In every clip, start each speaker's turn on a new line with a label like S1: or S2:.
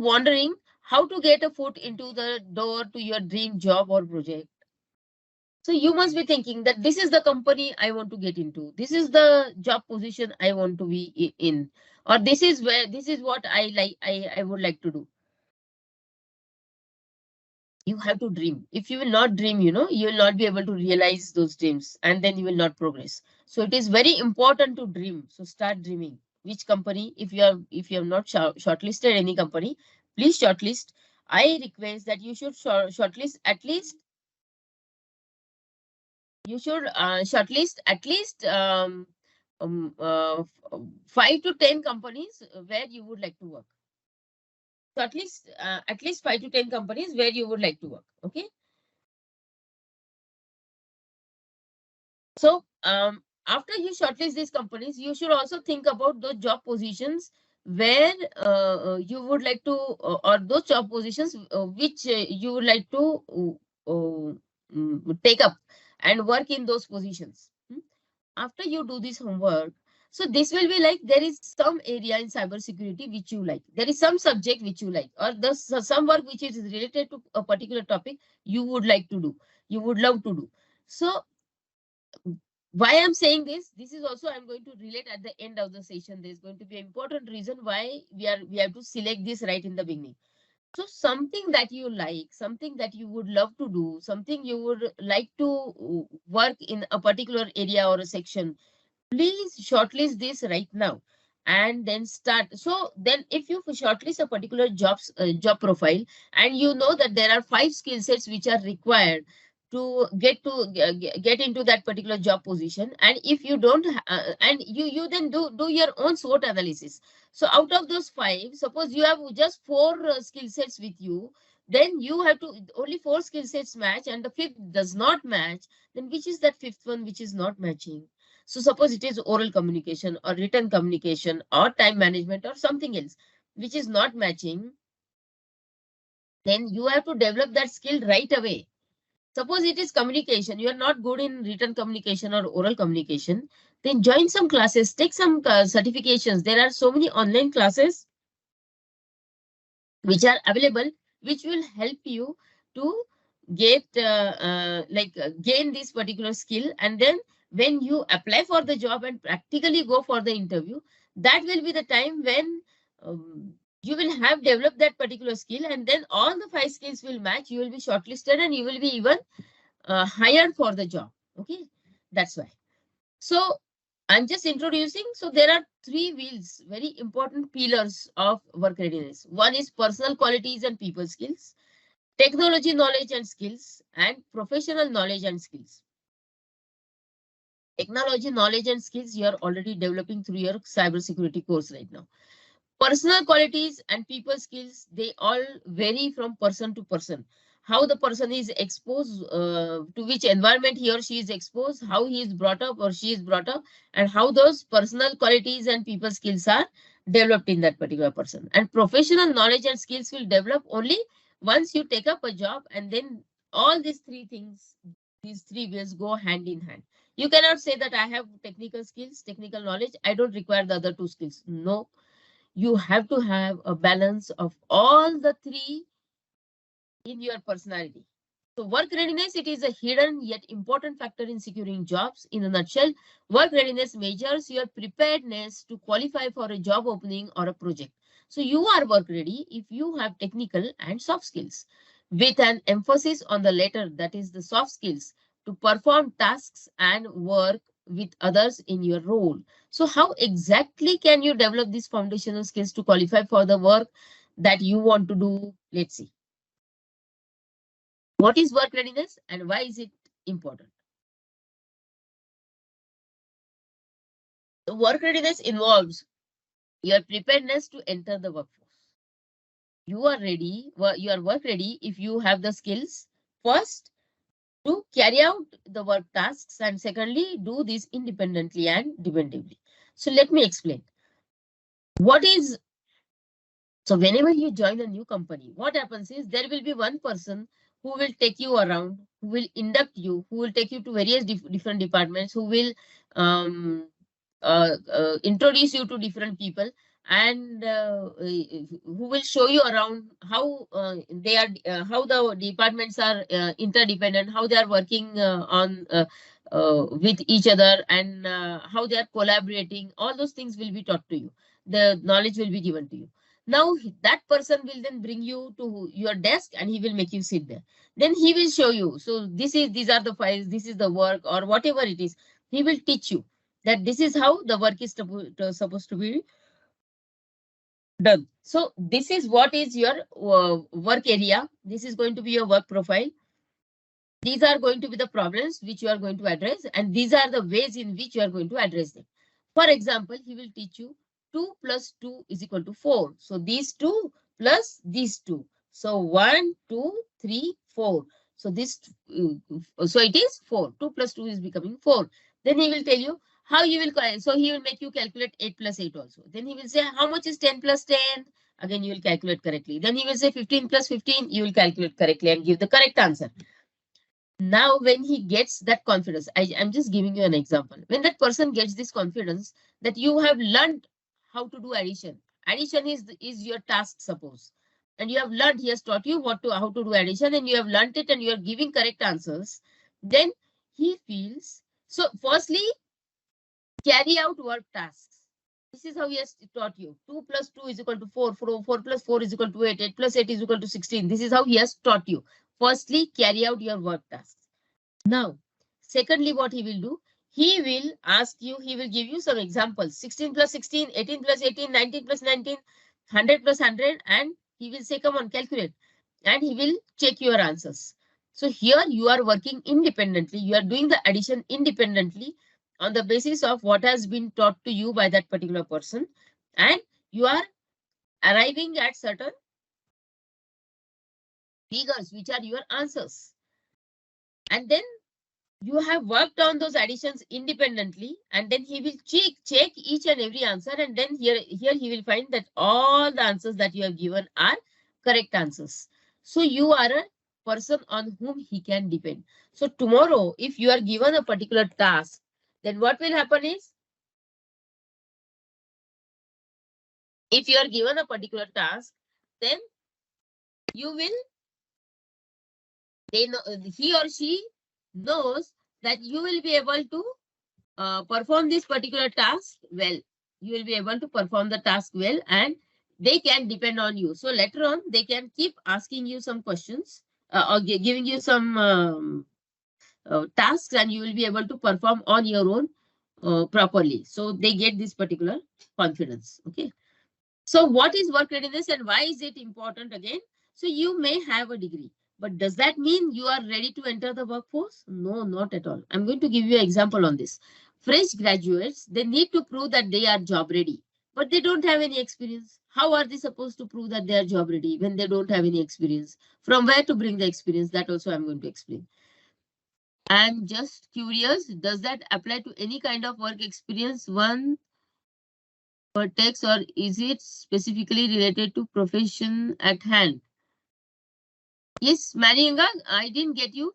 S1: wondering how to get a foot into the door to your dream job or project, so you must be thinking that this is the company I want to get into. This is the job position I want to be in, or this is what I like. I would like to do. You have to dream. If you will not dream, you will not be able to realize those dreams, and then you will not progress. So it is very important to dream. So start dreaming. Which company? If you have not shortlisted any company, please shortlist. I request that you should shortlist at least. You should shortlist at least um, uh, 5 to 10 companies where you would like to work. So at least 5 to 10 companies where you would like to work. Okay. So after you shortlist these companies, you should also think about those job positions where you would like to, or those job positions which you would like to take up and work in those positions. After you do this homework, so this will be like there is some area in cybersecurity which you like. There is some subject which you like, or some work which is related to a particular topic you would like to do, you would love to do. So why I'm saying this is also I'm going to relate at the end of the session. There's going to be an important reason why we have to select this right in the beginning. So something that you like, something that you would love to do, something you would like to work in a particular area or a section, please shortlist this right now and then start. So then if you shortlist a particular job profile, and you know that there are 5 skill sets which are required to get into that particular job position, and if you don't and you then do your own SWOT analysis. So out of those 5, suppose you have just 4 skill sets with you, then you have to only 4 skill sets match and the 5th does not match. Then which is that 5th one which is not matching? So suppose it is oral communication or written communication or time management or something else which is not matching, then you have to develop that skill right away. Suppose it is communication, you are not good in written communication or oral communication, then join some classes, take some certifications. There are so many online classes which are available, which will help you to get gain this particular skill. And then when you apply for the job and practically go for the interview, that will be the time when you will have developed that particular skill, and then all the 5 skills will match. You will be shortlisted and you will be even hired for the job. Okay, that's why. So I'm just introducing. So there are 3 wheels, very important pillars of work readiness. One is personal qualities and people skills, technology knowledge and skills, and professional knowledge and skills. Technology knowledge and skills you are already developing through your cybersecurity course right now. Personal qualities and people skills, they all vary from person to person. How the person is exposed, to which environment he or she is exposed, how he is brought up or she is brought up, and how those personal qualities and people skills are developed in that particular person. And professional knowledge and skills will develop only once you take up a job, and then all these 3 things, these 3 ways go hand in hand. You cannot say that I have technical skills, technical knowledge, I don't require the other 2 skills. No, you have to have a balance of all the 3 in your personality. So work readiness, it is a hidden yet important factor in securing jobs. In a nutshell, work readiness measures your preparedness to qualify for a job opening or a project. So you are work ready if you have technical and soft skills, with an emphasis on the latter, that is the soft skills, to perform tasks and work with others in your role. So how exactly can you develop these foundational skills to qualify for the work that you want to do? Let's see. What is work readiness and why is it important? So work readiness involves your preparedness to enter the workforce. You are ready, you are work ready if you have the skills, first, to carry out the work tasks, and secondly, do this independently and dependably. So let me explain. What is, so whenever you join a new company, what happens is there will be one person who will take you around, who will induct you, who will take you to various different departments, who will introduce you to different people, and who will show you around how they are, how the departments are interdependent, how they are working on with each other, and how they are collaborating. All those things will be taught to you. The knowledge will be given to you. Now that person will then bring you to your desk and he will make you sit there. Then he will show you. So these are the files. This is the work or whatever it is. He will teach you that this is how the work is supposed to be done. So this is what is your work area. This is going to be your work profile. These are going to be the problems which you are going to address, and these are the ways in which you are going to address them. For example, he will teach you 2 plus 2 is equal to 4. So these 2 plus these 2. So 1, 2, 3, 4. So this, so it is 4. 2 plus 2 is becoming 4. Then he will tell you how you will, so he will make you calculate 8 plus 8 also. Then he will say how much is 10 plus 10? Again, you will calculate correctly. Then he will say 15 plus 15, you will calculate correctly and give the correct answer. Now, when he gets that confidence, I'm just giving you an example. When that person gets this confidence that you have learned how to do addition. Addition is your task, suppose. And you have learned, he has taught you how to do addition, and you have learned it and you are giving correct answers. Then he feels, so firstly, carry out work tasks. This is how he has taught you. 2 plus 2 is equal to 4. 4 plus 4 is equal to 8. 8 plus 8 is equal to 16. This is how he has taught you. Firstly, carry out your work tasks. Now, secondly, what he will do? He will ask you, he will give you some examples. 16 plus 16, 18 plus 18, 19 plus 19, 100 plus 100. And he will say, come on, calculate. And he will check your answers. So here you are working independently. You are doing the addition independently on the basis of what has been taught to you by that particular person. And you are arriving at certain figures, which are your answers. And then you have worked on those additions independently, and then he will check each and every answer, and then here he will find that all the answers that you have given are correct answers. So you are a person on whom he can depend. So tomorrow, if you are given a particular task, then what will happen is, if you are given a particular task, then you will, they know, he or she knows that you will be able to perform this particular task well. You will be able to perform the task well, and they can depend on you. So later on, they can keep asking you some questions or giving you some tasks, and you will be able to perform on your own properly. So they get this particular confidence. Okay. So what is work readiness and why is it important again? So you may have a degree, but does that mean you are ready to enter the workforce? No, not at all. I'm going to give you an example on this. Fresh graduates, they need to prove that they are job ready, but they don't have any experience. How are they supposed to prove that they are job ready when they don't have any experience? From where to bring the experience? That also I'm going to explain. I'm just curious, does that apply to any kind of work experience one text, or is it specifically related to profession at hand? Yes, Marianga, I didn't get you.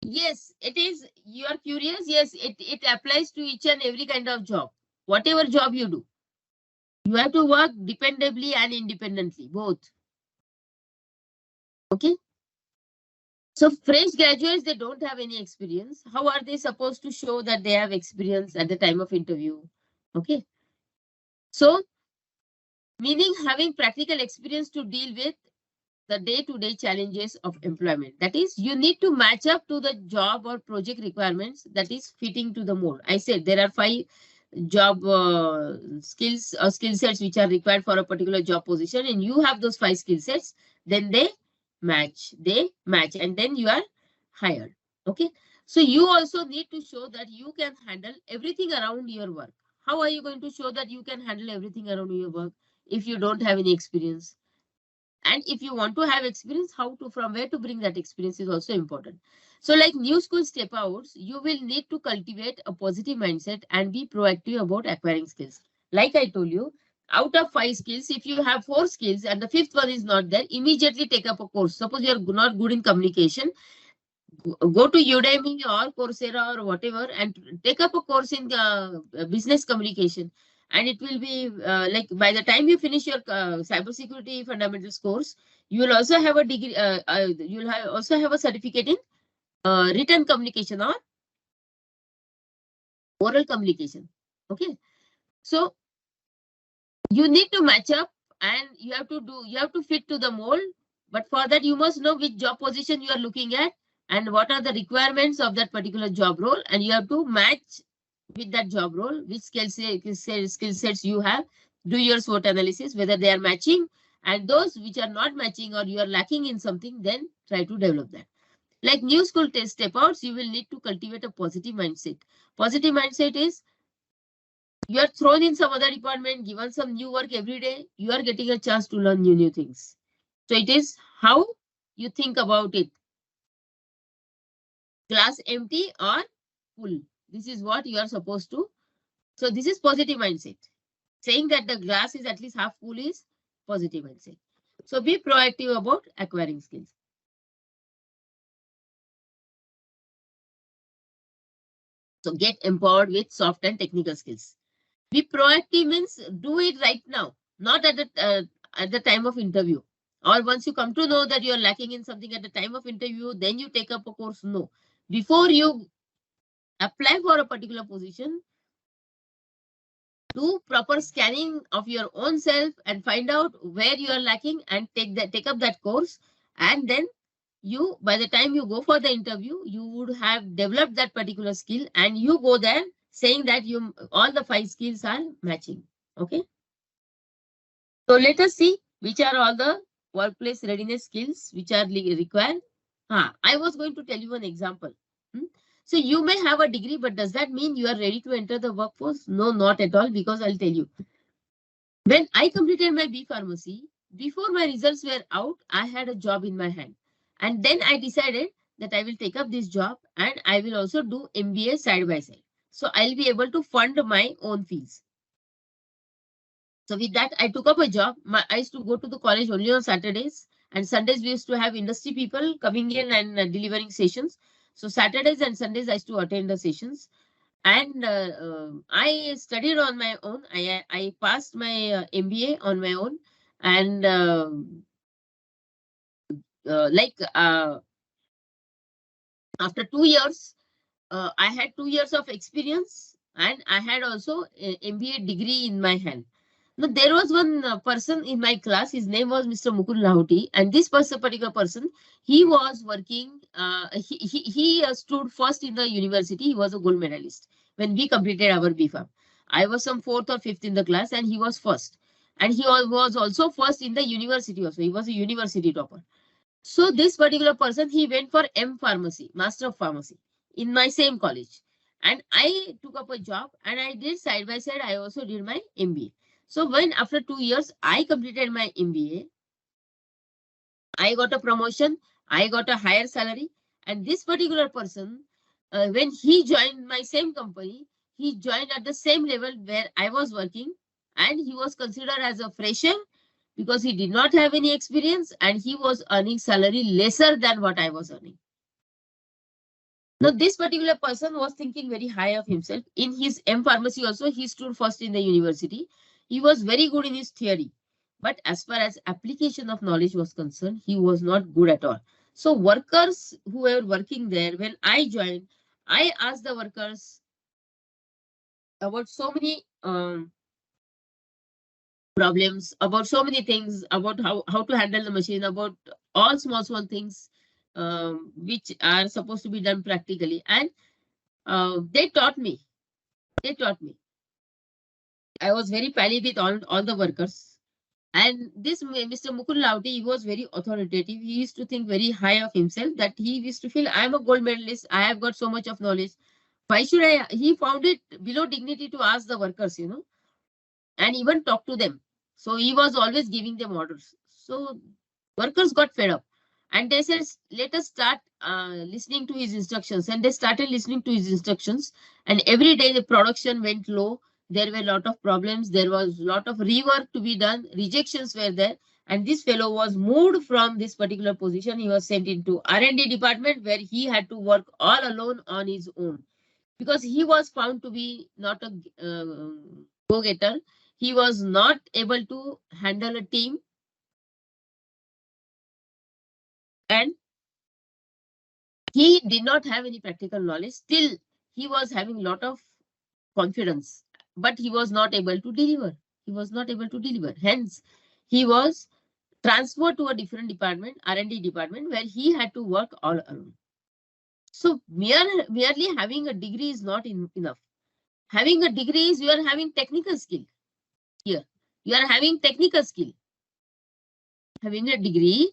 S1: Yes, it is. You are curious. Yes, it applies to each and every kind of job. Whatever job you do, you have to work dependably and independently, both. Okay. So fresh graduates, they don't have any experience. How are they supposed to show that they have experience at the time of interview? Okay. So, meaning having practical experience to deal with the day-to-day challenges of employment. That is, you need to match up to the job or project requirements that is fitting to the mold. I said there are 5 job skills or skill sets which are required for a particular job position, and you have those 5 skill sets, then they match, and then you are hired. Okay. So you also need to show that you can handle everything around your work. How are you going to show that you can handle everything around your work if you don't have any experience? And if you want to have experience, how to, from where to bring that experience is also important. So like new school step outs, you will need to cultivate a positive mindset and be proactive about acquiring skills. Like I told you, out of 5 skills, if you have 4 skills and the 5th one is not there, immediately take up a course. Suppose you are not good in communication, go to Udemy or Coursera or whatever and take up a course in business communication. And it will be like by the time you finish your cybersecurity fundamentals course, you will also have a degree, you will also have a certificate in written communication or oral communication. Okay. So you need to match up and you have to fit to the mold. But for that, you must know which job position you are looking at and what are the requirements of that particular job role. And you have to match with that job role, which skill sets you have, do your SWOT analysis, whether they are matching, and those which are not matching or you are lacking in something, then try to develop that. Like new school test step outs, you will need to cultivate a positive mindset. Positive mindset is you are thrown in some other department, given some new work every day, you are getting a chance to learn new things. So it is how you think about it. Glass empty or full. This is what you are supposed to. So this is positive mindset. Saying that the glass is at least half full is positive mindset. So be proactive about acquiring skills. So get empowered with soft and technical skills. Be proactive means do it right now, not at the time of interview. Or once you come to know that you are lacking in something at the time of interview, then you take up a course. No. Before you apply for a particular position, do proper scanning of your own self and find out where you are lacking and take up that course. And then you, by the time you go for the interview, you would have developed that particular skill and you go there saying that you all the 5 skills are matching. Okay. So let us see which are all the workplace readiness skills which are required. I was going to tell you an example. So you may have a degree, but does that mean you are ready to enter the workforce? No, not at all, because I'll tell you. When I completed my B Pharmacy, before my results were out, I had a job in my hand. And then I decided that I will take up this job and I will also do MBA side by side. So I'll be able to fund my own fees. So with that, I took up a job. I used to go to the college only on Saturdays, and Sundays we used to have industry people coming in and delivering sessions. So Saturdays and Sundays I used to attend the sessions, and I studied on my own. I passed my MBA on my own, and after 2 years, I had 2 years of experience, and I had also a MBA degree in my hand. Now, there was one person in my class, his name was Mr. Mukul Lahuti, and this particular person, he was working, he stood first in the university, he was a gold medalist when we completed our BPharm. I was some 4th or 5th in the class and he was first. And he was also first in the university also, he was a university topper. So this particular person, he went for M Pharmacy, Master of Pharmacy, in my same college. And I took up a job and I did side by side, I also did my MBA. So when after 2 years, I completed my MBA, I got a promotion, I got a higher salary. And this particular person, when he joined my same company, he joined at the same level where I was working. And he was considered as a fresher because he did not have any experience and he was earning salary lesser than what I was earning. Now, this particular person was thinking very high of himself. In his M Pharmacy also, he stood first in the university. He was very good in his theory. But as far as application of knowledge was concerned, he was not good at all. So workers who were working there, when I joined, I asked the workers about so many problems, about so many things, about how to handle the machine, about all small things which are supposed to be done practically. And they taught me. I was very pally with all the workers. And this Mr. Mukul Lauti, he was very authoritative. He used to think very high of himself, that he used to feel, I am a gold medalist. I have got so much of knowledge. Why should I? He found it below dignity to ask the workers, and even talk to them. So he was always giving them orders. So workers got fed up and they said, let us start listening to his instructions. And they started listening to his instructions. And every day the production went low. There were a lot of problems. There was a lot of rework to be done. Rejections were there. And this fellow was moved from this particular position. He was sent into R&D department where he had to work all alone on his own because he was found to be not a go-getter. He was not able to handle a team, and he did not have any practical knowledge. Still, he was having a lot of confidence, but he was not able to deliver. He was not able to deliver. Hence, he was transferred to a different department, R&D department, where he had to work all alone. So merely having a degree is not enough. Having a degree is you are having technical skill here. You are having technical skill. Having a degree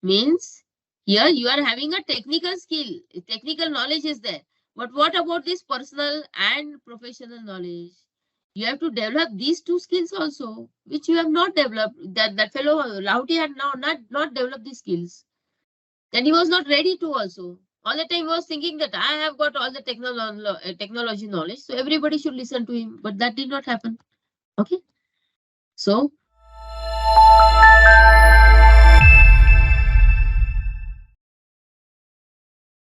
S1: means here you are having a technical skill. Technical knowledge is there. But what about this personal and professional knowledge? You have to develop these two skills also, which you have not developed. That fellow Lauti had now not developed these skills. And he was not ready to also. All the time he was thinking that I have got all the technology knowledge, so everybody should listen to him. But that did not happen. Okay. So